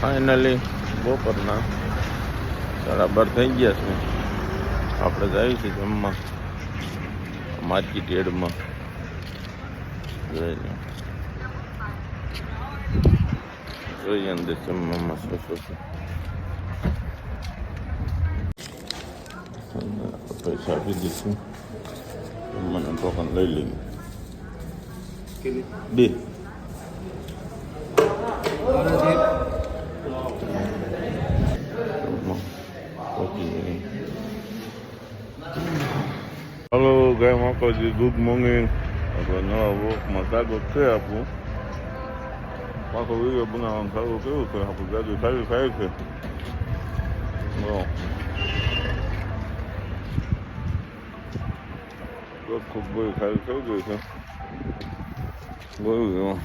Finally બપોરના 12:30 થઈ ગયા છે. આપણે જઈએ છીએ જમવા માર્કેટ યાર્ડમાં. જોઈએ અંદર જમવામાં શું શું છે. પૈસા આપી દઈશું. મને ટોકન લઈ લઈએ 2. હલો ગાય માતાજી, ગુડ મોર્નિંગ. આપણે નવા વોકમાં સ્વાગત છે આપણું. પાછો વિડીયો બનાવવાનું સારું કેવું છે. આપણી ગાડી સારી થાય છે. ખૂબ બધી સારી થઈ ગઈ છે. બોલું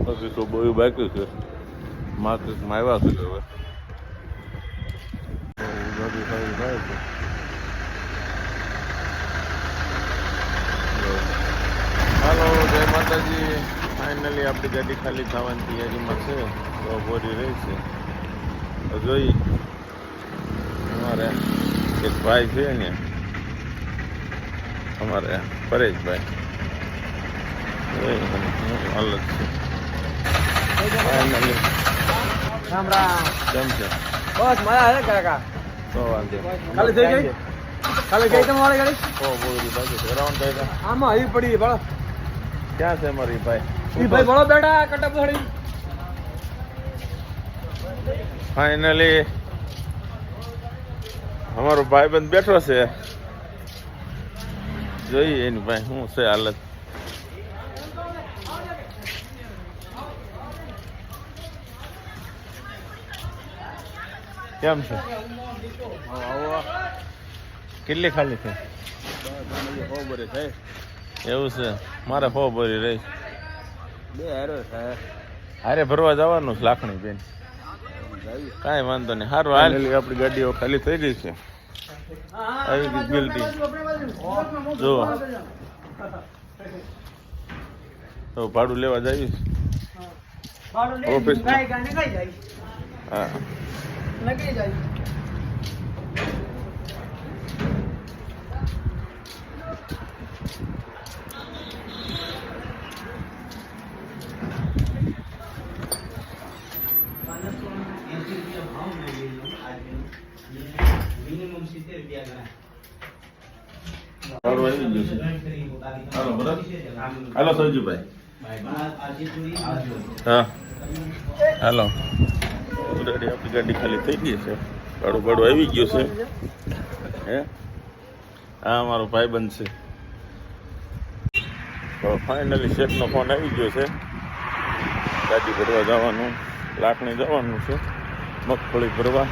પછી તો બહુ બાકી છે. માર્કેટમાં આવ્યા છે હવે. ગાડી સારી થાય છે. હાલો, જય માતાજી. ફાઇનલી આપણી ગાડી ખાલી થવાની તૈયારીમાં છે. તો બોરી રહી છે. જોઈ અમારે એક ભાઈ છે ને, અમારે પરેશભાઈ અલગ છે. ફાઇનલી રામ રામ. કેમ છે? બસ મજા છે કાકા. તો વાંધો ખાલી થઈ ગઈ? ખાલી ગઈ તમારી ગાડી? બોરી બાકી છે. રાઉન્ડ થાય આમાં હરી પડી બળો. ક્યાં છે મારી ભાઈ? ઈ ભાઈ બળો બેઠા કટપ થોડી. ફાઇનલી અમારો ભાઈબંધ બેઠો છે. જોઈએ એની ભાઈ શું છે હાલત. કેમ છે? કેટલી ખાલી છે? એવું છે? મારે 100 ભરી રહી. 2 હારે ભરવા જવાનું છે લાખણી બેન. કાંઈ વાંધો નહીં. સારું હાલ. આપણી ગાડીઓ ખાલી થઈ ગઈ છે. આવી ગઈ બિલ્ડિંગ જો. તો ભાડું લેવા જઈશ ઓફિસ. હા હાલો સંજુભાઈ. હા હાલો. ઓલરેડી આપણી ગાડી ખાલી થઈ ગઈ છે. ભાડું આવી ગયું છે. હે હા મારો ભાઈબંધ છે. તો ફાઇનલી શેઠનો ફોન આવી ગયો છે. ગાડી ભરવા જવાનું, લાકણી જવાનું છે. મગફળી ભરવા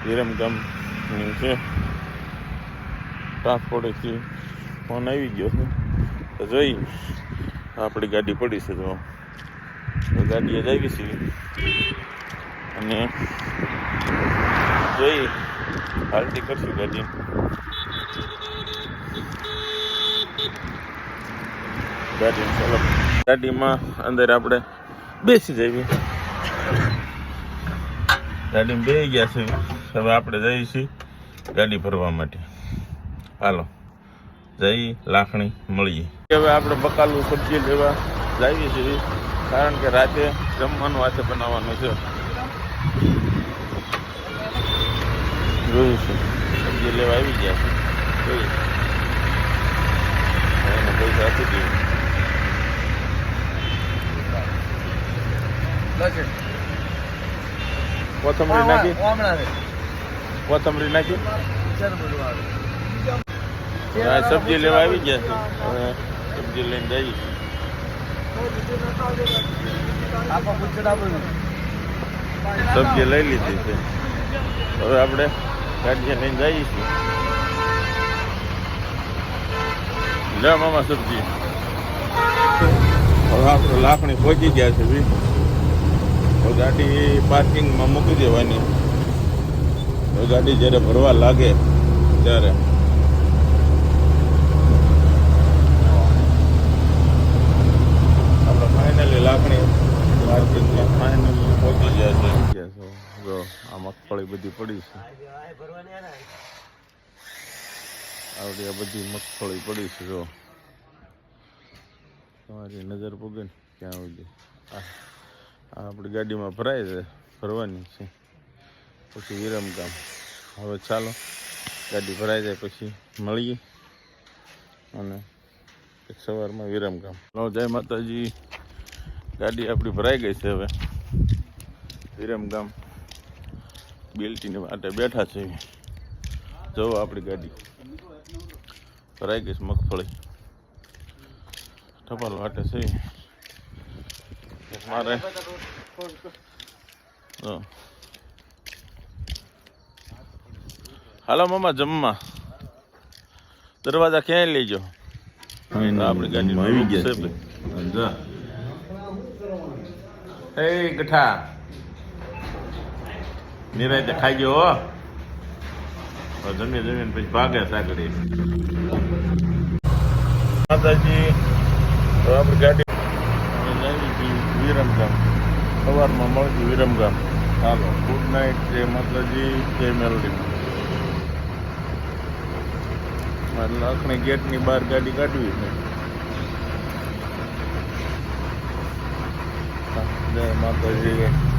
વિરમગામની છે. ટ્રાન્સપોર્ટેથી ફોન આવી ગયો છે. તો જોઈ આપણી ગાડી પડી છે. તો ગાડીએ જ આવી છે અને જોઈ હાલતી કરશું ગાડી. ગાડીમાં અંદર આપણે બેસી જઈએ. ગાડીમાં બેસી ગયા છે. હવે આપણે જઈએ છીએ ગાડી ભરવા માટે. હાલો જઈ લાખણી મળીએ. હવે આપણે બકાલું સબ્જી લેવા જઈએ છીએ, કારણ કે રાતે જમવાનું હાથે બનાવવાનું છે. જોયું છે સબ્જી લેવા આવી ગયા છે. જોઈએ એને પૈસા આપી દઈએ. કોથમરી નાખી, કોથમરી નાખી. સબ્જી લેવા આવી ગયા છે. હવે સબ્જી લઈને જઈએ. સબ્જી લઈ લીધી છે. હવે આપણે ગાડીએ લઈને જઈએ છીએ. લે મામા સબ્જી. હવે આપણે લાકણી પહોંચી ગયા છે. તો ગાડી પાર્કિંગમાં મૂકી દેવાની. તો ગાડી જ્યારે ભરવા લાગે ત્યારે બધી પડી છે આવડી આ બધી મગફળી પડી છે જો તમારી નજર પૂગે ને ક્યાં સુધી આ આપણી ગાડીમાં ભરાય છે ભરવાની છે પછી વિરમગામ હવે ચાલો ગાડી ભરાઈ જાય પછી મળીએ અને એક સવારમાં વિરમગામ જય માતાજી ગાડી આપણી ભરાઈ ગઈ છે હવે વિરમગામ બિલ્ટીની માટે બેઠા છે જો આપણી ગાડી ભરાઈ ગઈ છે મગફળી ટપાલ વાટે છે મારે હાલો મામા જમવા દરવાજા ક્યાંય લઈ જાઓ આપણી ગાડી આવી ગયા છે એ ગઠા નિરાયતે ખાઈ ગયો હો જમી જમીને પછી ભાગે સાગડી માતાજી તો આપણી ગાડી વિરમગામ સવારમાં મળતી વિરમગામ ચાલો ગુડ નાઇટ જય માતાજી જય મેલડી લાખણી ગેટની બહાર ગાડી કાઢવી છે જય માતાજી